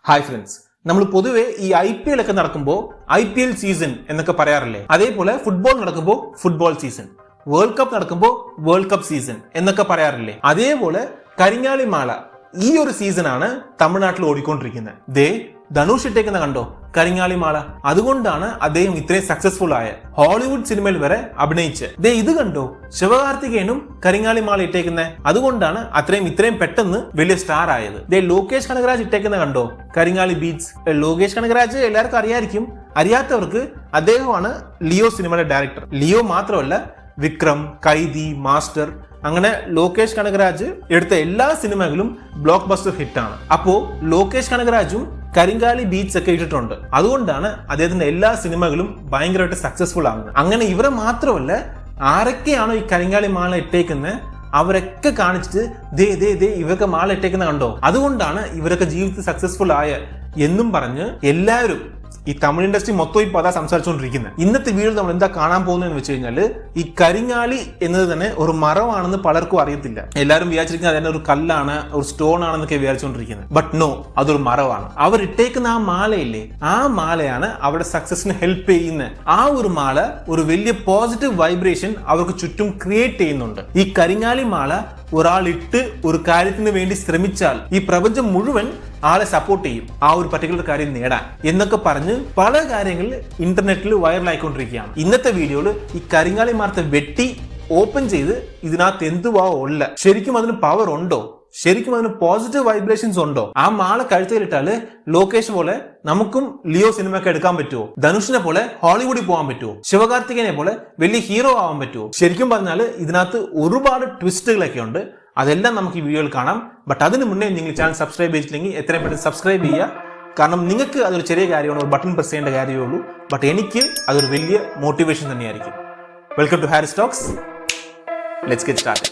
Hi friends, നമ്മൾ പൊതുവെ ഈ IPL ഒക്കെ നടക്കുമ്പോൾ IPL സീസൺ എന്നൊക്കെ പറയാറില്ലേ? അതേപോലെ ഫുട്ബോൾ നടക്കുമ്പോൾ ഫുട്ബോൾ സീസൺ, വേൾഡ് കപ്പ് നടക്കുമ്പോൾ വേൾഡ് കപ്പ് സീസൺ എന്നൊക്കെ പറയാറില്ലേ? അതേപോലെ കരിങ്ങാലി മാല ഈ ഒരു സീസണാണ് തമിഴ്നാട്ടിൽ ഓടിക്കൊണ്ടിരിക്കുന്നത്. ധനുഷ് ഇട്ടേക്കുന്ന കണ്ടോ കരിങ്ങാലി മാല. അതുകൊണ്ടാണ് അദ്ദേഹം ഇത്രയും സക്സസ്ഫുൾ ആയ ഹോളിവുഡ് സിനിമയിൽ വരെ അഭിനയിച്ച്. ഇത് കണ്ടോ ശിവകാർത്തികേയനും കരിങ്ങാലി മാല ഇട്ടേക്കുന്നത്. അതുകൊണ്ടാണ് ഇത്രയും പെട്ടെന്ന് വലിയ സ്റ്റാർ ആയത്. ലോകേഷ് കനകരാജ് ഇട്ടേക്കുന്ന കണ്ടോ കരിങ്ങാലി ബീച്ച്. ലോകേഷ് കനകരാജ് എല്ലാവർക്കും അറിയായിരിക്കും. അറിയാത്തവർക്ക് അദ്ദേഹമാണ് ലിയോ സിനിമയുടെ ഡയറക്ടർ. ലിയോ മാത്രമല്ല, വിക്രം, കൈദി, മാസ്റ്റർ, അങ്ങനെ ലോകേഷ് കനകരാജ് എടുത്ത എല്ലാ സിനിമകളും ബ്ലോക്ക് ബസ്റ്റർ ഹിറ്റാണ്. അപ്പോ ലോകേഷ് കനകരാജും കരിങ്കാലി ബീച്ച് ഒക്കെ ഇട്ടിട്ടുണ്ട്. അതുകൊണ്ടാണ് അദ്ദേഹത്തിന്റെ എല്ലാ സിനിമകളും ഭയങ്കരമായിട്ട് സക്സസ്ഫുൾ ആകുന്നത്. അങ്ങനെ ഇവരെ മാത്രമല്ല, ആരൊക്കെയാണോ ഈ കരിങ്കാലി മാല ഇട്ടേക്കുന്നത് അവരൊക്കെ കാണിച്ചിട്ട് ഇവരൊക്കെ മാല ഇട്ടേക്കുന്ന കണ്ടോ, അതുകൊണ്ടാണ് ഇവരൊക്കെ ജീവിതത്തിൽ സക്സസ്ഫുൾ ആയ എന്നും പറഞ്ഞ് എല്ലാവരും ഈ തമിഴ് ഇൻഡസ്ട്രി മൊത്തം ഇപ്പൊ അതാ സംസാരിച്ചുകൊണ്ടിരിക്കുന്നത്. ഇന്നത്തെ വീഡിയോ നമ്മൾ എന്താ കാണാൻ പോകുന്നതെന്ന് വെച്ച് കഴിഞ്ഞാല്, ഈ കരിങ്ങാലി എന്നത് തന്നെ ഒരു മരമാണെന്ന് പലർക്കും അറിയത്തില്ല. എല്ലാവരും വിചാരിച്ചിരിക്കുന്നത് അതന്നെ ഒരു കല്ലാണ്, ഒരു സ്റ്റോൺ ആണെന്നൊക്കെ വിചാരിച്ചുകൊണ്ടിരിക്കുന്നത്. ബട്ട് നോ, അതൊരു മരമാണ്. അവർ ഇട്ടേക്കുന്ന ആ മാലയില്ലേ, ആ മാലയാണ് അവരുടെ സക്സസിന് ഹെൽപ്പ് ചെയ്യുന്നത്. ആ ഒരു മാല ഒരു വലിയ പോസിറ്റീവ് വൈബ്രേഷൻ അവർക്ക് ചുറ്റും ക്രിയേറ്റ് ചെയ്യുന്നുണ്ട്. ഈ കരിങ്ങാലി മാല ഒരാൾ ഇട്ട് ഒരു കാര്യത്തിന് വേണ്ടി ശ്രമിച്ചാൽ ഈ പ്രപഞ്ചം മുഴുവൻ ആളെ സപ്പോർട്ട് ചെയ്യും ആ ഒരു പർട്ടിക്കുലർ കാര്യം നേടാൻ എന്നൊക്കെ പറഞ്ഞ് പല കാര്യങ്ങൾ ഇന്റർനെറ്റിൽ വൈറലായിക്കൊണ്ടിരിക്കുകയാണ്. ഇന്നത്തെ വീഡിയോയിൽ ഈ കരിങ്ങാലി മാലത്തെ വെട്ടി ഓപ്പൺ ചെയ്ത് ഇതിനകത്ത് എന്തുവാ ഉള്ള, ശരിക്കും അതിന് പവർ ഉണ്ടോ, ശരിക്കും അതിന് പോസിറ്റീവ് വൈബ്രേഷൻസ് ഉണ്ടോ? ആ മാല കഴുത്തിലിട്ടാല് ലോകേഷ് പോലെ നമുക്കും ലിയോ സിനിമയൊക്കെ എടുക്കാൻ പറ്റുമോ? ധനുഷിനെ പോലെ ഹോളിവുഡിൽ പോകാൻ പറ്റുമോ? ശിവകാർത്തികനെ പോലെ വലിയ ഹീറോ ആവാൻ പറ്റുമോ? ശരിക്കും പറഞ്ഞാല് ഇതിനകത്ത് ഒരുപാട് ട്വിസ്റ്റുകളൊക്കെ ഉണ്ട്. അതെല്ലാം നമുക്ക് ഈ വീഡിയോയിൽ കാണാം. ബട്ട് അതിന് മുന്നേ നിങ്ങൾ ചാനൽ സബ്സ്ക്രൈബ് ചെയ്തില്ലെങ്കിൽ എത്രയും പെട്ടെന്ന് സബ്സ്ക്രൈബ് ചെയ്യുക. കാരണം നിങ്ങൾക്ക് അതൊരു ചെറിയ കാര്യമാണ്, ഒരു ബട്ടൺ പ്രസ് ചെയ്യേണ്ട കാര്യമേ ഉള്ളൂ. ബട്ട് എനിക്ക് അതൊരു വലിയ മോട്ടിവേഷൻ തന്നെയായിരിക്കും. Welcome to Haris talks. Let's get started.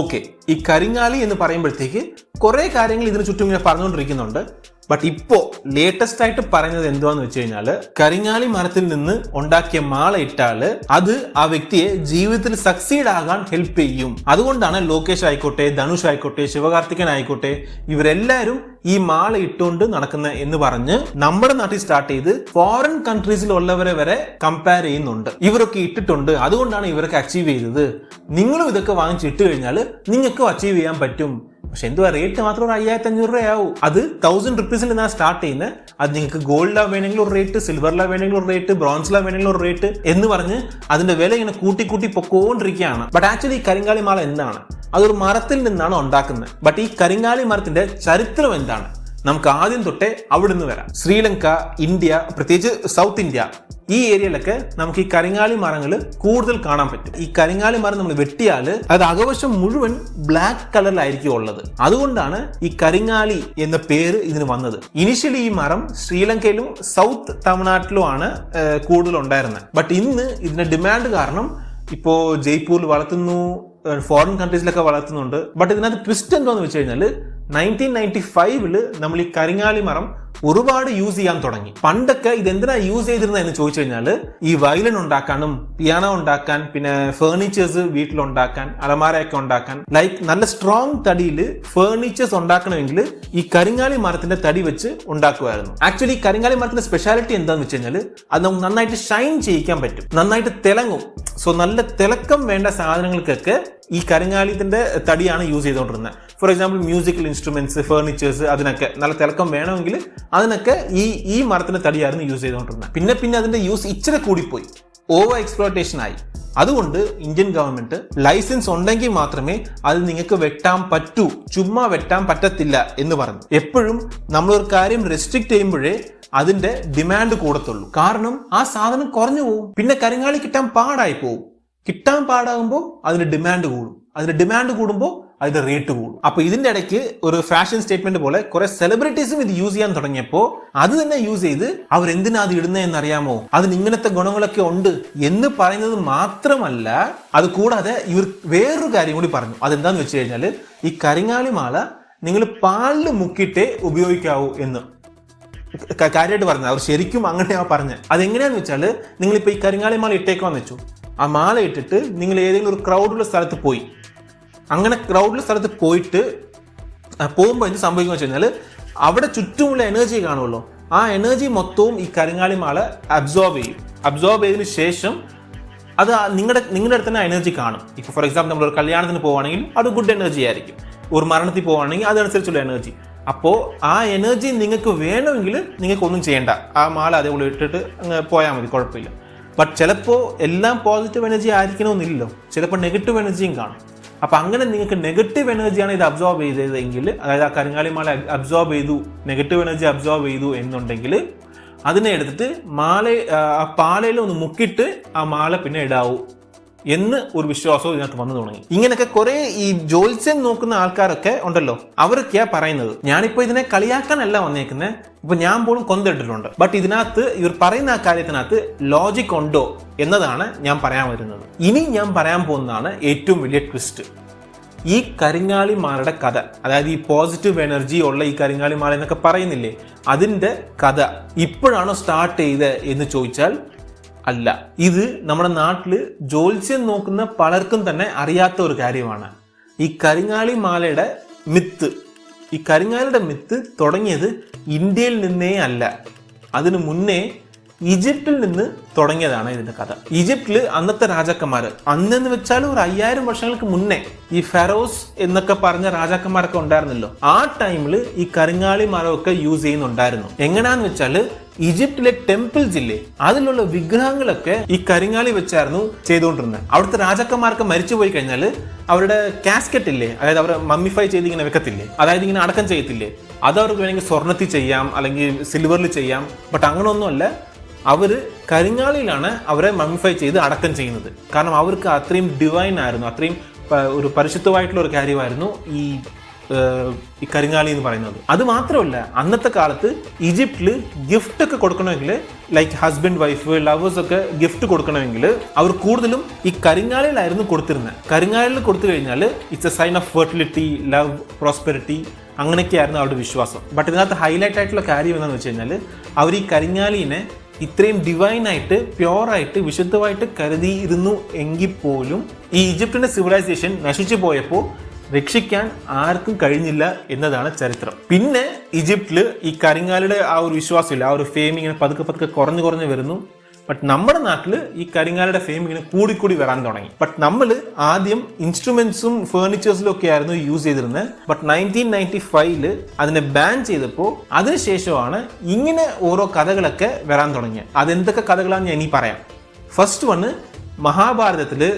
Okay, ഈ കരിങ്ങാലി എന്ന് പറയുമ്പോഴത്തേക്ക് കുറെ കാര്യങ്ങൾ ഇതിന് ചുറ്റും ഇങ്ങനെ പറഞ്ഞുകൊണ്ടിരിക്കുന്നുണ്ട്. ബട്ട് ഇപ്പോ ലേറ്റസ്റ്റ് ആയിട്ട് പറയുന്നത് എന്തുവാന്ന് വെച്ച് കഴിഞ്ഞാല്, കരിങ്ങാലി മരത്തിൽ നിന്ന് ഉണ്ടാക്കിയ മാല ഇട്ടാല് അത് ആ വ്യക്തിയെ ജീവിതത്തിൽ സക്സീഡ് ആകാൻ ഹെൽപ്പ് ചെയ്യും. അതുകൊണ്ടാണ് ലോകേഷ് ആയിക്കോട്ടെ, ധനുഷ് ആയിക്കോട്ടെ, ശിവകാർത്തികൻ ആയിക്കോട്ടെ, ഇവരെല്ലാരും ഈ മാല ഇട്ടുകൊണ്ട് നടക്കുന്ന എന്ന് പറഞ്ഞ് നമ്മുടെ നാട്ടിൽ സ്റ്റാർട്ട് ചെയ്ത് ഫോറിൻ കൺട്രീസിലുള്ളവരെ വരെ കമ്പയർ ചെയ്യുന്നുണ്ട്. ഇവരൊക്കെ ഇട്ടിട്ടുണ്ട്, അതുകൊണ്ടാണ് ഇവരൊക്കെ അച്ചീവ് ചെയ്തത്. നിങ്ങളും ഇതൊക്കെ വാങ്ങിച്ചിട്ട് കഴിഞ്ഞാൽ നിങ്ങൾക്കും അച്ചീവ് ചെയ്യാൻ പറ്റും. പക്ഷെ എന്തുവാ, റേറ്റ് മാത്രം ഒരു 5500 രൂപയാവും. അത് 1000 റുപ്പീസിൽ നിന്നാണ് സ്റ്റാർട്ട് ചെയ്യുന്നത്. അത് നിങ്ങൾക്ക് ഗോൾഡിലാ വേണമെങ്കിൽ ഒരു റേറ്റ്, സിൽവറിലാ വേണമെങ്കിൽ ഒരു റേറ്റ്, ബ്രോൺസിലാ വേണമെങ്കിൽ ഒരു റേറ്റ് എന്ന് പറഞ്ഞ് അതിന്റെ വില ഇങ്ങനെ കൂട്ടി പൊക്കോണ്ടിരിക്കുകയാണ്. ബട്ട് ആക്ച്വലി ഈ കരിങ്ങാലി മാല എന്താണ്? അതൊരു മരത്തിൽ നിന്നാണ് ഉണ്ടാക്കുന്നത്. ബട്ട് ഈ കരിങ്ങാലി മരത്തിന്റെ ചരിത്രം എന്താണ്? നമുക്ക് ആദ്യം തൊട്ടേ അവിടുന്ന് വരാം. ശ്രീലങ്ക, ഇന്ത്യ, പ്രത്യേകിച്ച് സൗത്ത് ഇന്ത്യ, ഈ ഏരിയയിലൊക്കെ നമുക്ക് ഈ കരിങ്ങാലി മരങ്ങൾ കൂടുതൽ കാണാൻ പറ്റും. ഈ കരിങ്ങാലി മരം നമ്മൾ വെട്ടിയാൽ അത് അകവശം മുഴുവൻ ബ്ലാക്ക് കളറിലായിരിക്കും ഉള്ളത്. അതുകൊണ്ടാണ് ഈ കരിങ്ങാലി എന്ന പേര് ഇതിന് വന്നത്. ഇനിഷ്യലി ഈ മരം ശ്രീലങ്കയിലും സൗത്ത് തമിഴ്നാട്ടിലുമാണ് കൂടുതൽ ഉണ്ടായിരുന്നത്. ബട്ട് ഇന്ന് ഇതിന്റെ ഡിമാൻഡ് കാരണം ഇപ്പോ ജയ്പൂരിൽ വളർത്തുന്നു, ഫോറിൻ കൺട്രീസിലൊക്കെ വളർത്തുന്നുണ്ട്. ബട്ട് ഇതിനകത്ത് ട്വിസ്റ്റ് എന്താന്ന് വെച്ച് കഴിഞ്ഞാൽ, 1995 നമ്മൾ ഈ കരിങ്ങാലി മരം ഒരുപാട് യൂസ് ചെയ്യാൻ തുടങ്ങി. പണ്ടൊക്കെ ഇതെന്തിനാ യൂസ് ചെയ്തിരുന്നത് എന്ന് ചോദിച്ചു കഴിഞ്ഞാൽ, ഈ വയലിൻ ഉണ്ടാക്കാനും പിയാനോ ഉണ്ടാക്കാൻ, പിന്നെ ഫേർണിച്ചേഴ്സ് വീട്ടിലുണ്ടാക്കാൻ, അലമാരയൊക്കെ ഉണ്ടാക്കാൻ, ലൈക്ക് നല്ല സ്ട്രോങ് തടിയിൽ ഫേർണിച്ചേഴ്സ് ഉണ്ടാക്കണമെങ്കിൽ ഈ കരിങ്ങാലി മരത്തിന്റെ തടി വെച്ച് ഉണ്ടാക്കുമായിരുന്നു. ആക്ച്വലി കരിങ്ങാലി മരത്തിന്റെ സ്പെഷ്യാലിറ്റി എന്താന്ന് വെച്ച് കഴിഞ്ഞാൽ, അത് നമുക്ക് നന്നായിട്ട് ഷൈൻ ചെയ്യിക്കാൻ പറ്റും, നന്നായിട്ട് തിളങ്ങും. സോ നല്ല തിളക്കം വേണ്ട സാധനങ്ങൾക്കൊക്കെ ഈ കരിങ്ങാലിത്തിന്റെ തടിയാണ് യൂസ് ചെയ്തുകൊണ്ടിരുന്നത്. For example musical instruments, furnitures, അതിനൊക്കെ നല്ല തിളക്കം വേണമെങ്കിൽ അതിനൊക്കെ ഈ മരത്തിന്റെ തടിയായിരുന്നു യൂസ് ചെയ്തുകൊണ്ടിരുന്നത്. പിന്നെ അതിന്റെ യൂസ് ഇച്ചിരി കൂടിപ്പോയി, ഓവർ എക്സ്പ്ലോയിറ്റേഷൻ ആയി. അതുകൊണ്ട് ഇന്ത്യൻ ഗവൺമെന്റ് ലൈസൻസ് ഉണ്ടെങ്കിൽ മാത്രമേ അത് നിങ്ങൾക്ക് വെട്ടാൻ പറ്റൂ, ചുമ്മാ വെട്ടാൻ പറ്റത്തില്ല എന്ന് പറഞ്ഞു. എപ്പോഴും നമ്മളൊരു കാര്യം റെസ്ട്രിക്ട് ചെയ്യുമ്പോഴേ അതിന്റെ ഡിമാൻഡ് കൂടത്തുള്ളൂ. കാരണം ആ സാധനം കുറഞ്ഞു പോകും, പിന്നെ കരിങ്ങാലി കിട്ടാൻ പാടായി പോകും. കിട്ടാൻ പാടാകുമ്പോൾ അതിന്റെ ഡിമാൻഡ് കൂടും, അതിന്റെ ഡിമാൻഡ് കൂടുമ്പോൾ അതിന്റെ റേറ്റ് കൂടും. അപ്പൊ ഇതിന്റെ ഇടയ്ക്ക് ഒരു ഫാഷൻ സ്റ്റേറ്റ്മെന്റ് പോലെ കുറെ സെലിബ്രിറ്റീസും ഇത് യൂസ് ചെയ്യാൻ തുടങ്ങിയപ്പോ അത് തന്നെ യൂസ് ചെയ്ത് അവരെന്തിനാ അത് ഇടുന്നതെന്ന് അറിയാമോ, അതിന് ഇങ്ങനത്തെ ഗുണങ്ങളൊക്കെ ഉണ്ട് എന്ന് പറയുന്നത് മാത്രമല്ല, അത് കൂടാതെ ഇവർ വേറൊരു കാര്യം കൂടി പറഞ്ഞു. അതെന്താന്ന് വെച്ച് കഴിഞ്ഞാൽ, ഈ കരിങ്ങാലി മാല നിങ്ങൾ പാലിൽ മുക്കിയിട്ടേ ഉപയോഗിക്കാവൂ എന്ന് കാര്യമായിട്ട് പറഞ്ഞത്. അവർ ശരിക്കും അങ്ങനെയാ പറഞ്ഞത്. അതെങ്ങനെയാന്ന് വെച്ചാൽ, നിങ്ങളിപ്പോ ഈ കരിങ്ങാലി മാല ഇട്ടേക്കാന്ന് വെച്ചു, ആ മാല ഇട്ടിട്ട് നിങ്ങൾ ഏതെങ്കിലും ഒരു ക്രൗഡുള്ള സ്ഥലത്ത് പോയി, അങ്ങനെ ക്രൗഡുള്ള സ്ഥലത്ത് പോയിട്ട് പോകുമ്പോൾ എന്ത് സംഭവിക്കുക വെച്ച് കഴിഞ്ഞാൽ അവിടെ ചുറ്റുമുള്ള എനർജി കാണുമല്ലോ, ആ എനർജി മൊത്തവും ഈ കരിങ്ങാലി മാല അബ്സോർബ് ചെയ്തതിന് ശേഷം അത് നിങ്ങളുടെ അടുത്ത് തന്നെ എനർജി കാണും. ഇപ്പോൾ ഫോർ എക്സാമ്പിൾ നമ്മൾ ഒരു കല്യാണത്തിന് പോവുകയാണെങ്കിൽ അത് ഗുഡ് എനർജി ആയിരിക്കും, ഒരു മരണത്തിൽ പോവുകയാണെങ്കിൽ അതനുസരിച്ചുള്ള എനർജി. അപ്പോൾ ആ എനർജി നിങ്ങൾക്ക് വേണമെങ്കിൽ നിങ്ങൾക്ക് ഒന്നും ചെയ്യേണ്ട, ആ മാല അതേപോലെ ഇട്ടിട്ട് അങ്ങ് പോയാൽ മതി, കുഴപ്പമില്ല. ബട്ട് ചിലപ്പോൾ എല്ലാം പോസിറ്റീവ് എനർജി ആയിരിക്കണമെന്നില്ലല്ലോ, ചിലപ്പോൾ നെഗറ്റീവ് എനർജിയും കാണും. അപ്പം അങ്ങനെ നിങ്ങൾക്ക് നെഗറ്റീവ് എനർജിയാണ് ഇത് അബ്സോർബ് ചെയ്തതെങ്കിൽ, അതായത് ആ കരിങ്ങാലി മാല അബ്സോർബ് ചെയ്തു, നെഗറ്റീവ് എനർജി അബ്സോർബ് ചെയ്തു എന്നുണ്ടെങ്കിൽ അതിനെ എടുത്തിട്ട് ആ പാലയിൽ ഒന്ന് മുക്കിയിട്ട് ആ മാല പിന്നെ ഇടാവൂ എന്ന് ഒരു വിശ്വാസവും ഇതിനകത്ത് വന്നു തുടങ്ങി. ഇങ്ങനെയൊക്കെ കുറെ ഈ ജ്യോത്സ്യം നോക്കുന്ന ആൾക്കാരൊക്കെ ഉണ്ടല്ലോ, അവരൊക്കെയാ പറയുന്നത്. ഞാനിപ്പോ ഇതിനെ കളിയാക്കാനല്ല വന്നേക്കുന്നത്, ഇപ്പൊ ഞാൻ പോലും കൊന്നിട്ടിട്ടുണ്ട്. ബട്ട് ഇതിനകത്ത് ഇവർ പറയുന്ന ആ കാര്യത്തിനകത്ത് ലോജിക് ഉണ്ടോ എന്നതാണ് ഞാൻ പറയാൻ വരുന്നത്. ഇനി ഞാൻ പറയാൻ പോകുന്നതാണ് ഏറ്റവും വലിയ ട്വിസ്റ്റ്. ഈ കരിങ്ങാലിമാരുടെ കഥ, അതായത് ഈ പോസിറ്റീവ് എനർജി ഉള്ള ഈ കരിങ്ങാലിമാല എന്നൊക്കെ പറയുന്നില്ലേ, അതിന്റെ കഥ ഇപ്പോഴാണോ സ്റ്റാർട്ട് ചെയ്തത് എന്ന് ചോദിച്ചാൽ അല്ല. ഇത് നമ്മുടെ നാട്ടിൽ ജ്യോത്സ്യം നോക്കുന്ന പലർക്കും തന്നെ അറിയാത്ത ഒരു കാര്യമാണ്. ഈ കരിങ്ങാലി മാലയുടെ മിത്ത്, ഈ കരിങ്ങാലിയുടെ മിത്ത് തുടങ്ങിയത് ഇന്ത്യയിൽ നിന്നേ അല്ല, അതിനു മുന്നേ ഈജിപ്തിൽ നിന്ന് തുടങ്ങിയതാണ് ഇതിന്റെ കഥ. ഈജിപ്തില് അന്നത്തെ രാജാക്കന്മാർ, അന്നെന്ന് വെച്ചാൽ ഒരു 5000 വർഷങ്ങൾക്ക് മുന്നേ ഈ ഫെറോസ് എന്നൊക്കെ പറഞ്ഞ രാജാക്കന്മാരൊക്കെ ഉണ്ടായിരുന്നല്ലോ, ആ ടൈമിൽ ഈ കരിങ്ങാലി മരമൊക്കെ യൂസ് ചെയ്യുന്നുണ്ടായിരുന്നു. എങ്ങനെയാന്ന് വെച്ചാൽ ഈജിപ്തിലെ ടെമ്പിൾസ് ഇല്ലേ, അതിലുള്ള വിഗ്രഹങ്ങളൊക്കെ ഈ കരിങ്ങാലി വെച്ചായിരുന്നു ചെയ്തുകൊണ്ടിരുന്നത്. അവിടുത്തെ രാജാക്കന്മാർക്ക് മരിച്ചു പോയി കഴിഞ്ഞാൽ അവരുടെ കാസ്കറ്റ് ഇല്ലേ, അതായത് അവർ മമ്മിഫൈ ചെയ്ത് ഇങ്ങനെ വെക്കത്തില്ലേ, അതായത് ഇങ്ങനെ അടക്കം ചെയ്യത്തില്ലേ, അത് അവർക്ക് വേണമെങ്കിൽ സ്വർണ്ണത്തിൽ ചെയ്യാം അല്ലെങ്കിൽ സിൽവറിൽ ചെയ്യാം. ബട്ട് അങ്ങനെയൊന്നുമല്ല, അവര് കരിങ്ങാലിയിലാണ് അവരെ മമ്മിഫൈ ചെയ്ത് അടക്കം ചെയ്യുന്നത്. കാരണം അവർക്ക് അത്രയും ഡിവൈൻ ആയിരുന്നു, അത്രയും ഒരു പരിശുദ്ധമായിട്ടുള്ള ഒരു കാര്യമായിരുന്നു ഈ കരിങ്ങാലി എന്ന് പറയുന്നത്. അത് മാത്രമല്ല, അന്നത്തെ കാലത്ത് ഈജിപ്തിൽ ഗിഫ്റ്റ് ഒക്കെ കൊടുക്കണമെങ്കിൽ, ലൈക്ക് ഹസ്ബൻഡ് വൈഫ് ലവേഴ്സ് ഒക്കെ ഗിഫ്റ്റ് കൊടുക്കണമെങ്കിൽ അവർ കൂടുതലും ഈ കരിങ്ങാലിയിലായിരുന്നു കൊടുത്തിരുന്നത്. കരിങ്ങാലിയിൽ കൊടുത്തു കഴിഞ്ഞാൽ it's a sign of fertility, love, prosperity, അങ്ങനെയൊക്കെയായിരുന്നു അവരുടെ വിശ്വാസം. ബട്ട് ഇതിനകത്ത് ഹൈലൈറ്റ് ആയിട്ടുള്ള കാര്യം എന്താണെന്ന് വെച്ച് കഴിഞ്ഞാൽ അവർ ഈ കരിങ്ങാലിനെ ഇത്രയും ഡിവൈനായിട്ട് പ്യോറായിട്ട് വിശുദ്ധമായിട്ട് കരുതിയിരുന്നു എങ്കിൽ പോലും ഈ ഈജിപ്തിന്റെ സിവിലൈസേഷൻ നശിച്ചു പോയപ്പോൾ രക്ഷിക്കാൻ ആർക്കും കഴിഞ്ഞില്ല എന്നതാണ് ചരിത്രം. പിന്നെ ഈജിപ്തിൽ ഈ കരിങ്ങാലിയുടെ ആ ഒരു വിശ്വാസമില്ല, ആ ഒരു ഫെയിം ഇങ്ങനെ പതുക്കെ കുറഞ്ഞു വരുന്നു. ബട്ട് നമ്മുടെ നാട്ടിൽ ഈ കരിങ്ങാലിയുടെ ഫെയിം ഇങ്ങനെ കൂടിക്കൂടി വരാൻ തുടങ്ങി. ബട്ട് നമ്മൾ ആദ്യം ഇൻസ്ട്രുമെന്റ്സും ഫേർണിച്ചേഴ്സിലും ഒക്കെ ആയിരുന്നു യൂസ് ചെയ്തിരുന്നത്. ബട്ട് 1995 അതിനെ ബാൻ ചെയ്തപ്പോൾ അതിനുശേഷമാണ് ഇങ്ങനെ ഓരോ കഥകളൊക്കെ വരാൻ തുടങ്ങിയത്. അതെന്തൊക്കെ കഥകളാണെന്ന് ഞാൻ ഇനി പറയാം. ഫസ്റ്റ് വണ്, മഹാഭാരതത്തില്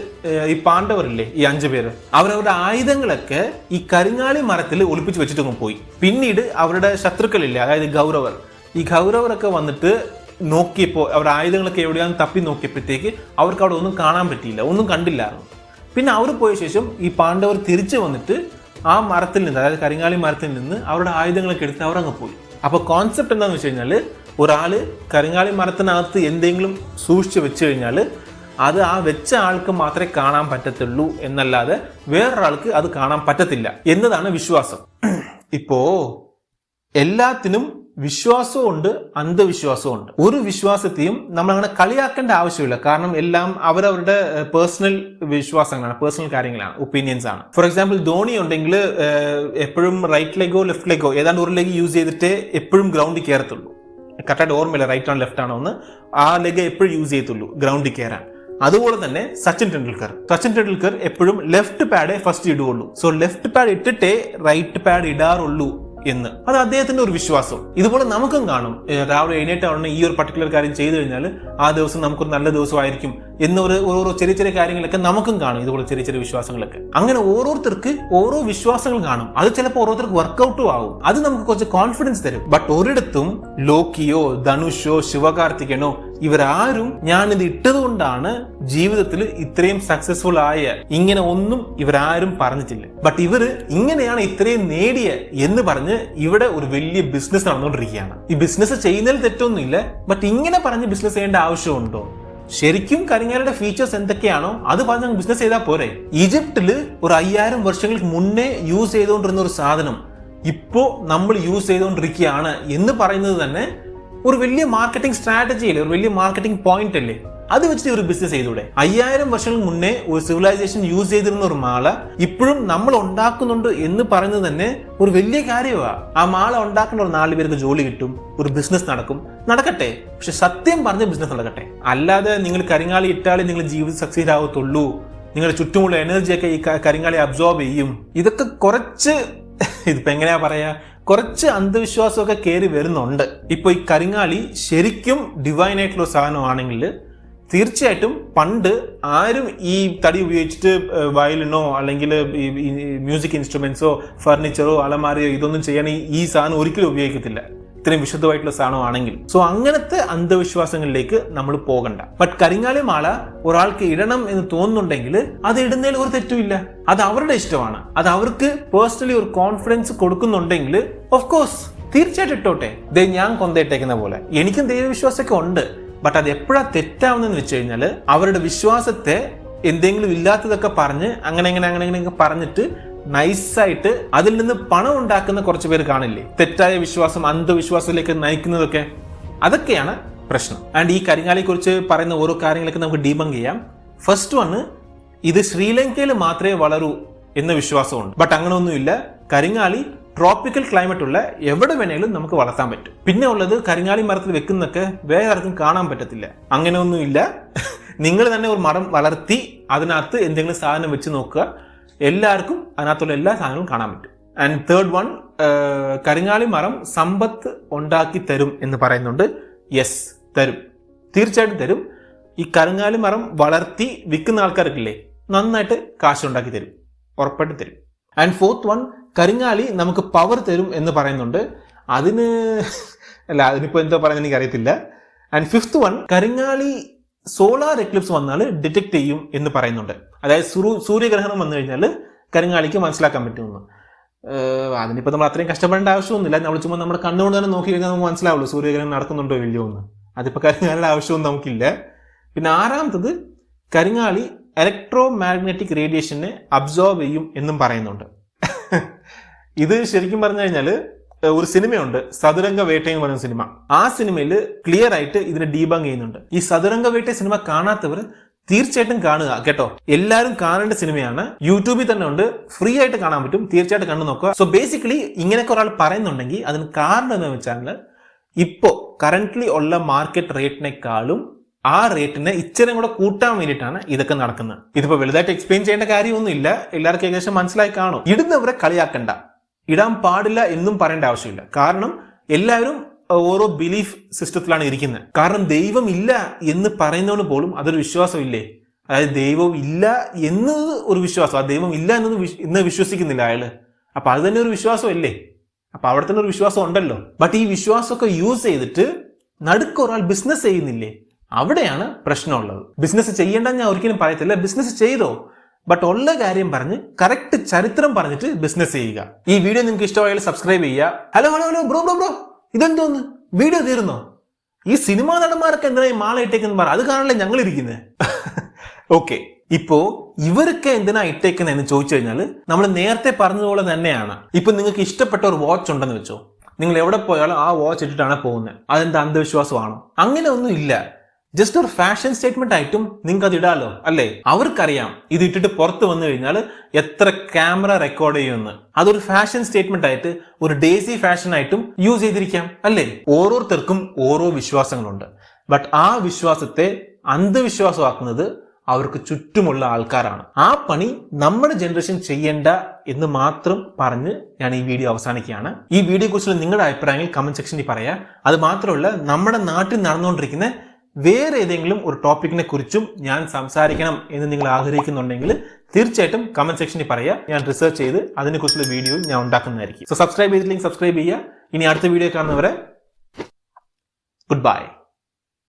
ഈ പാണ്ഡവരില്ലേ, ഈ 5 പേര്, അവരവരുടെ ആയുധങ്ങളൊക്കെ ഈ കരിങ്ങാലി മരത്തിൽ ഒളിപ്പിച്ച് വെച്ചിട്ട് പോയി. പിന്നീട് അവരുടെ ശത്രുക്കളില്ലേ, അതായത് ഗൗരവർ, ഈ ഗൗരവരൊക്കെ വന്നിട്ട് നോക്കിയപ്പോൾ അവരുടെ ആയുധങ്ങളൊക്കെ എവിടെയാണെന്ന് തപ്പി നോക്കിയപ്പോഴത്തേക്ക് അവർക്ക് അവിടെ ഒന്നും കാണാൻ പറ്റിയില്ല, ഒന്നും കണ്ടില്ലായിരുന്നു. പിന്നെ അവർ പോയ ശേഷം ഈ പാണ്ഡവർ തിരിച്ചു വന്നിട്ട് ആ മരത്തിൽ നിന്ന്, അതായത് കരിങ്ങാലി മരത്തിൽ നിന്ന് അവരുടെ ആയുധങ്ങളൊക്കെ എടുത്ത് അവരങ്ങ് പോയി. അപ്പോൾ കോൺസെപ്റ്റ് എന്താണെന്ന് വെച്ച് കഴിഞ്ഞാൽ, ഒരാൾ കരിങ്ങാലി മരത്തിനകത്ത് എന്തെങ്കിലും സൂക്ഷിച്ച് വെച്ച് കഴിഞ്ഞാൽ അത് ആ വെച്ച ആൾക്ക് മാത്രമേ കാണാൻ പറ്റത്തുള്ളൂ എന്നല്ലാതെ വേറൊരാൾക്ക് അത് കാണാൻ പറ്റത്തില്ല എന്നതാണ് വിശ്വാസം. ഇപ്പോ എല്ലാത്തിനും വിശ്വാസവും ഉണ്ട്, അന്ധവിശ്വാസവും ഉണ്ട്. ഒരു വിശ്വാസത്തെയും നമ്മൾ അങ്ങനെ കളിയാക്കേണ്ട ആവശ്യമില്ല. കാരണം എല്ലാം അവരവരുടെ പേഴ്സണൽ വിശ്വാസങ്ങളാണ്, പേഴ്സണൽ കാര്യങ്ങളാണ്, ഒപ്പീനിയൻസ് ആണ്. ഫോർ എക്സാമ്പിൾ, ധോണി ഉണ്ടെങ്കിൽ എപ്പോഴും റൈറ്റ് ലെഗോ ലെഫ്റ്റ് ലെഗോ ഏതാണ്ട് ഒരു ലെഗ് യൂസ് ചെയ്തിട്ട് എപ്പോഴും ഗ്രൗണ്ടിൽ കയറത്തുള്ളൂ. കറക്റ്റായിട്ട് ഓർമ്മയില്ല റൈറ്റ് ആണോ ലെഫ്റ്റ് ആണോ എന്ന്. ആ ലെഗ് എപ്പോഴും യൂസ് ചെയ്യത്തുള്ളൂ ഗ്രൗണ്ടിൽ കയറാൻ. അതുപോലെ തന്നെ സച്ചിൻ ടെണ്ടുൽക്കർ എപ്പോഴും ലെഫ്റ്റ് പാഡേ ഫസ്റ്റ് ഇടുകയുള്ളൂ. സോ ലെഫ്റ്റ് പാഡ് ഇട്ടിട്ടേ റൈറ്റ് പാഡ് ഇടാറുള്ളൂ എന്ന്, അത് അദ്ദേഹത്തിന്റെ ഒരു വിശ്വാസം. ഇതുപോലെ നമുക്കും കാണും, രാവിലെ എഴുന്നേറ്റ് ഈ ഒരു പർട്ടിക്കുലർ കാര്യം ചെയ്തു കഴിഞ്ഞാൽ ആ ദിവസം നമുക്കൊരു നല്ല ദിവസമായിരിക്കും എന്നൊരു ഓരോ ചെറിയ കാര്യങ്ങളൊക്കെ നമുക്കും കാണും. ഇതുപോലെ ചെറിയ വിശ്വാസങ്ങളൊക്കെ. അങ്ങനെ ഓരോരുത്തർക്ക് ഓരോ വിശ്വാസങ്ങൾ കാണും. അത് ചിലപ്പോൾ ഓരോരുത്തർക്ക് വർക്ക്ഔട്ടും ആവും. അത് നമുക്ക് കുറച്ച് കോൺഫിഡൻസ് തരും. ബട്ട് ഒരിടത്തും ലോക്കിയോ ധനുഷോ ശിവകാർത്തികനോ ഇവരാരും ഞാനിത് ഇട്ടത് കൊണ്ടാണ് ജീവിതത്തിൽ ഇത്രയും സക്സസ്ഫുൾ ആയ, ഇങ്ങനെ ഒന്നും ഇവരാരും പറഞ്ഞിട്ടില്ല. ബട്ട് ഇവര് ഇങ്ങനെയാണ് ഇത്രയും നേടിയ എന്ന് പറഞ്ഞ് ഇവിടെ ഒരു വലിയ ബിസിനസ് നടന്നുകൊണ്ടിരിക്കുകയാണ്. ഈ ബിസിനസ് ചെയ്യുന്നതിൽ തെറ്റൊന്നുമില്ല. ബട്ട് ഇങ്ങനെ പറഞ്ഞ് ബിസിനസ് ചെയ്യേണ്ട ആവശ്യമുണ്ടോ? ശരിക്കും കരിങ്ങാലിയുടെ ഫീച്ചേഴ്സ് എന്തൊക്കെയാണോ അത് പറഞ്ഞ് ബിസിനസ് ചെയ്താൽ പോരെ. ഈജിപ്തില് ഒരു 5000 വർഷങ്ങൾക്ക് മുന്നേ യൂസ് ചെയ്തുകൊണ്ടിരുന്ന ഒരു സാധനം ഇപ്പോ നമ്മൾ യൂസ് ചെയ്തുകൊണ്ടിരിക്കുകയാണ് എന്ന് പറയുന്നത് തന്നെ ഒരു വലിയ മാർക്കറ്റിംഗ് സ്ട്രാറ്റജി അല്ലേ, ഒരു വലിയ മാർക്കറ്റിംഗ് പോയിന്റ് അല്ലേ. അത് വെച്ചിട്ട് ഒരു ബിസിനസ് ചെയ്തൂടെ? 5000 വർഷങ്ങൾക്ക് മുന്നേ ഒരു സിവിലൈസേഷൻ യൂസ് ചെയ്തിരുന്ന ഒരു മാല ഇപ്പോഴും നമ്മൾ ഉണ്ടാക്കുന്നുണ്ട് എന്ന് പറയുന്നത് തന്നെ ഒരു വലിയ കാര്യമാണ്. ആ മാല ഉണ്ടാക്കുന്ന ഒരു 4 പേർക്ക് ജോലി കിട്ടും, ഒരു ബിസിനസ് നടക്കും, നടക്കട്ടെ. പക്ഷെ സത്യം പറഞ്ഞ ബിസിനസ് നടക്കട്ടെ. അല്ലാതെ നിങ്ങൾ കരിങ്ങാലി ഇട്ടാലേ നിങ്ങൾ ജീവിതം സക്സീഡ് ആവത്തുള്ളൂ, നിങ്ങളുടെ ചുറ്റുമുള്ള എനർജിയൊക്കെ ഈ കരിങ്ങാലി അബ്സോർബ് ചെയ്യും, ഇതൊക്കെ കുറച്ച് ഇതിപ്പോ എങ്ങനെയാ പറയാ, കുറച്ച് അന്ധവിശ്വാസമൊക്കെ കയറി വരുന്നുണ്ട്. ഇപ്പൊ ഈ കരിങ്ങാലി ശരിക്കും ഡിവൈൻ ആയിട്ടുള്ള സാധനമാണെങ്കിൽ തീർച്ചയായിട്ടും പണ്ട് ആരും ഈ തടി ഉപയോഗിച്ചിട്ട് വയലിനോ അല്ലെങ്കിൽ മ്യൂസിക് ഇൻസ്ട്രുമെന്റ്സോ ഫർണിച്ചറോ അലമാരയോ ഇതൊന്നും ചെയ്യാൻ ഈ സാധനം ഒരിക്കലും ഉപയോഗിക്കത്തില്ല, ഇത്രയും വിശുദ്ധമായിട്ടുള്ള സാധനമാണെങ്കിൽ. സോ അങ്ങനത്തെ അന്ധവിശ്വാസങ്ങളിലേക്ക് നമ്മൾ പോകണ്ട. ബട്ട് കരിങ്ങാലി മാല ഒരാൾക്ക് ഇടണം എന്ന് തോന്നുന്നുണ്ടെങ്കിൽ അത് ഇടുന്നതിൽ ഒരു തെറ്റുമില്ല. അത് അവരുടെ ഇഷ്ടമാണ്. അത് അവർക്ക് പേഴ്സണലി ഒരു കോൺഫിഡൻസ് കൊടുക്കുന്നുണ്ടെങ്കിൽ ഓഫ് കോഴ്സ് തീർച്ചയായിട്ടും ഇട്ടോട്ടെ. ഞാൻ കൊന്തയിട്ടേക്കുന്ന പോലെ എനിക്കും ദൈവവിശ്വാസമൊക്കെ ഉണ്ട്. ബട്ട് അത് എപ്പോഴാ തെറ്റാവുന്നതെന്ന് വെച്ച് കഴിഞ്ഞാൽ അവരുടെ വിശ്വാസത്തെ എന്തെങ്കിലും ഇല്ലാത്തതൊക്കെ പറഞ്ഞ് അങ്ങനെ പറഞ്ഞിട്ട് നൈസായിട്ട് അതിൽ നിന്ന് പണം ഉണ്ടാക്കുന്ന കുറച്ച് പേര് കാണില്ലേ, തെറ്റായ വിശ്വാസം അന്ധവിശ്വാസത്തിലേക്ക് നയിക്കുന്നതൊക്കെ, അതൊക്കെയാണ് പ്രശ്നം. ആൻഡ് ഈ കരിങ്ങാലിയെ കുറിച്ച് പറയുന്ന ഓരോ കാര്യങ്ങളൊക്കെ നമുക്ക് ഡീബങ്ക് ചെയ്യാം. ഫസ്റ്റ് വണ്, ഇത് ശ്രീലങ്കയിൽ മാത്രമേ വളരൂ എന്ന വിശ്വാസമുണ്ട്. ബട്ട് അങ്ങനെ ഒന്നുമില്ല. കരിങ്ങാലി ട്രോപ്പിക്കൽ ക്ലൈമറ്റ് ഉള്ള എവിടെ വേണേലും നമുക്ക് വളർത്താൻ പറ്റും. പിന്നെ ഉള്ളത് കരിങ്ങാലി മരത്തിൽ വെക്കുന്നൊക്കെ വേറെ ആർക്കും കാണാൻ പറ്റത്തില്ല. അങ്ങനെ ഒന്നുമില്ല. നിങ്ങൾ തന്നെ ഒരു മരം വളർത്തി അതിനകത്ത് എന്തെങ്കിലും സാധനം വെച്ച് നോക്കുക, എല്ലാവർക്കും അതിനകത്തുള്ള എല്ലാ സാധനങ്ങളും കാണാൻ പറ്റും. ആൻഡ് തേർഡ് വൺ, കരിങ്ങാലി മരം സമ്പത്ത് ഉണ്ടാക്കി തരും എന്ന് പറയുന്നുണ്ട്. യെസ്, തരും, തീർച്ചയായിട്ടും തരും. ഈ കരിങ്ങാലി മരം വളർത്തി വിൽക്കുന്ന ആൾക്കാർക്കില്ലേ, നന്നായിട്ട് കാശുണ്ടാക്കി തരും, ഉറപ്പായിട്ട് തരും. ആൻഡ് ഫോർത്ത് വൺ, കരിങ്ങാലി നമുക്ക് പവർ തരും എന്ന് പറയുന്നുണ്ട്. അതിനിപ്പോ എന്തോ പറയുന്നത് എനിക്ക് അറിയത്തില്ല. ആൻഡ് ഫിഫ്ത്ത് വൺ, കരിങ്ങാലി സോളാർ എക്ലിപ്സ് വന്നാൽ ഡിറ്റക്ട് ചെയ്യും എന്ന് പറയുന്നുണ്ട്. അതായത് സൂര്യഗ്രഹണം വന്നു കഴിഞ്ഞാൽ കരിങ്ങാലിക്ക് മനസ്സിലാക്കാൻ പറ്റുമെന്ന്. അതിനിപ്പോൾ നമ്മൾ അത്രയും കഷ്ടപ്പെടേണ്ട ആവശ്യമൊന്നുമില്ല. നമ്മൾ ചുമ്മാ നമ്മുടെ കണ്ണുകൊണ്ട് തന്നെ നോക്കി കഴിഞ്ഞാൽ നമുക്ക് മനസ്സിലാവുള്ളൂ സൂര്യഗ്രഹണം നടക്കുന്നുണ്ടോ ഇല്ലയോ എന്ന്. അതിപ്പോൾ കരിങ്ങാലിയുടെ ആവശ്യമൊന്നും നമുക്കില്ല. പിന്നെ ആറാമത്തത്, കരിങ്ങാലി ഇലക്ട്രോ മാഗ്നറ്റിക് റേഡിയേഷനെ അബ്സോർബ് ചെയ്യും എന്നും പറയുന്നുണ്ട്. ഇത് ശരിക്കും പറഞ്ഞു കഴിഞ്ഞാൽ ഒരു സിനിമയുണ്ട്, സതുരംഗ വേട്ട എന്ന് പറയുന്ന സിനിമ. ആ സിനിമയിൽ ക്ലിയർ ആയിട്ട് ഇതിനെ ഡീബങ്ക് ചെയ്യുന്നുണ്ട്. ഈ സതുരംഗ വേട്ട സിനിമ കാണാത്തവർ തീർച്ചയായിട്ടും കാണുക കേട്ടോ. എല്ലാവരും കാണേണ്ട സിനിമയാണ്. യൂട്യൂബിൽ തന്നെ ഉണ്ട്, ഫ്രീ ആയിട്ട് കാണാൻ പറ്റും. തീർച്ചയായിട്ടും കണ്ടു നോക്കുക. സോ ബേസിക്കലി ഇങ്ങനെയൊക്കെ ഒരാൾ പറയുന്നുണ്ടെങ്കിൽ അതിന് കാരണം എന്ന് വെച്ചാൽ ഇപ്പോ കറന്റ്ലി ഉള്ള മാർക്കറ്റ് റേറ്റിനേക്കാളും ആ റേറ്റിനെ ഇച്ചിരി കൂടെ കൂട്ടാൻ വേണ്ടിയിട്ടാണ് ഇതൊക്കെ നടക്കുന്നത്. ഇതിപ്പോ വലുതായിട്ട് എക്സ്പ്ലെയിൻ ചെയ്യേണ്ട കാര്യമൊന്നും ഇല്ല, എല്ലാവർക്കും ഏകദേശം മനസ്സിലായി കാണും. ഇടുന്നവരെ കളിയാക്കണ്ട, ഇടാൻ പാടില്ല എന്നും പറയേണ്ട ആവശ്യമില്ല. കാരണം എല്ലാവരും ഓരോ ബിലീഫ് സിസ്റ്റത്തിലാണ് ഇരിക്കുന്നത്. കാരണം ദൈവം ഇല്ല എന്ന് പറയുന്നവന് പോലും അതൊരു വിശ്വാസമില്ലേ? അതായത് ദൈവം ഇല്ല എന്നത് ഒരു വിശ്വാസം, ആ ദൈവം ഇല്ല എന്നത് ഇന്ന് വിശ്വസിക്കുന്നില്ല അയാള്. അപ്പൊ അത് തന്നെ ഒരു വിശ്വാസമല്ലേ? അപ്പൊ അവിടെ തന്നെ ഒരു വിശ്വാസം ഉണ്ടല്ലോ. ബട്ട് ഈ വിശ്വാസമൊക്കെ യൂസ് ചെയ്തിട്ട് നടുക്ക് ഒരാൾ ബിസിനസ് ചെയ്യുന്നില്ലേ, അവിടെയാണ് പ്രശ്നമുള്ളത്. ബിസിനസ് ചെയ്യേണ്ടെന്ന് ഞാൻ ഒരിക്കലും പറയത്തില്ല, ബിസിനസ് ചെയ്തോ, ബട്ട് ഉള്ള കാര്യം പറഞ്ഞ് കറക്റ്റ് ചരിത്രം പറഞ്ഞിട്ട് ബിസിനസ് ചെയ്യുക. ഈ വീഡിയോ നിങ്ങൾക്ക് ഇഷ്ടമായാലും സബ്സ്ക്രൈബ് ചെയ്യുക. ഹലോ ബ്രോ ഇതെന്തോന്ന് വീഡിയോ തീർന്നോ? ഈ സിനിമാ നടന്മാരൊക്കെ എന്തിനാ മാല ഇട്ടേക്കെന്ന് പറ, അത് കാണാനല്ലേ ഞങ്ങൾ ഇരിക്കുന്നത്. ഓക്കെ, ഇപ്പോ ഇവരൊക്കെ എന്തിനാ ഇട്ടേക്കുന്നത് എന്ന് ചോദിച്ചു കഴിഞ്ഞാൽ നമ്മൾ നേരത്തെ പറഞ്ഞതുപോലെ തന്നെയാണ്. ഇപ്പൊ നിങ്ങൾക്ക് ഇഷ്ടപ്പെട്ട ഒരു വാച്ച് ഉണ്ടെന്ന് വെച്ചോ, നിങ്ങൾ എവിടെ പോയാലും ആ വാച്ച് ഇട്ടിട്ടാണ് പോകുന്നത്. അതെന്താ അന്ധവിശ്വാസമാണോ? അങ്ങനെ ഒന്നും ഇല്ല. ജസ്റ്റ് ഒരു ഫാഷൻ സ്റ്റേറ്റ്മെന്റ് ആയിട്ടും നിങ്ങൾക്ക് അത് ഇടാലോ, അല്ലേ? അവർക്കറിയാം ഇത് ഇട്ടിട്ട് പുറത്ത് വന്നു കഴിഞ്ഞാൽ എത്ര ക്യാമറ റെക്കോർഡ് ചെയ്യുമെന്ന്. അതൊരു ഫാഷൻ സ്റ്റേറ്റ്മെന്റ് ആയിട്ട്, ഒരു ഡേസി ഫാഷൻ ആയിട്ടും യൂസ് ചെയ്തിരിക്കാം, അല്ലേ? ഓരോരുത്തർക്കും ഓരോ വിശ്വാസങ്ങളുണ്ട്. ബട്ട് ആ വിശ്വാസത്തെ അന്ധവിശ്വാസമാക്കുന്നത് അവർക്ക് ചുറ്റുമുള്ള ആൾക്കാരാണ്. ആ പണി നമ്മുടെ ജനറേഷൻ ചെയ്യേണ്ട എന്ന് മാത്രം പറഞ്ഞ് ഞാൻ ഈ വീഡിയോ അവസാനിക്കുകയാണ്. ഈ വീഡിയോ കുറിച്ചുള്ള നിങ്ങളുടെ അഭിപ്രായങ്ങൾ കമന്റ് സെക്ഷനിൽ പറയാം. അത് മാത്രമല്ല, നമ്മുടെ നാട്ടിൽ നടന്നുകൊണ്ടിരിക്കുന്ന വേറെ ഏതെങ്കിലും ഒരു ടോപ്പിക്കിനെ കുറിച്ചും ഞാൻ സംസാരിക്കണം എന്ന് നിങ്ങൾ ആഗ്രഹിക്കുന്നുണ്ടെങ്കിൽ തീർച്ചയായിട്ടും കമന്റ് സെക്ഷനിൽ പറയാം. ഞാൻ റിസർച്ച് ചെയ്ത് അതിനെക്കുറിച്ചുള്ള വീഡിയോ ഞാൻ ഉണ്ടാക്കുന്നതായിരിക്കും. സോ സബ്സ്ക്രൈബ് ചെയ്തില്ലെങ്കിൽ സബ്സ്ക്രൈബ് ചെയ്യുക. ഇനി അടുത്ത വീഡിയോ കാണുന്നവരെ ഗുഡ് ബൈ.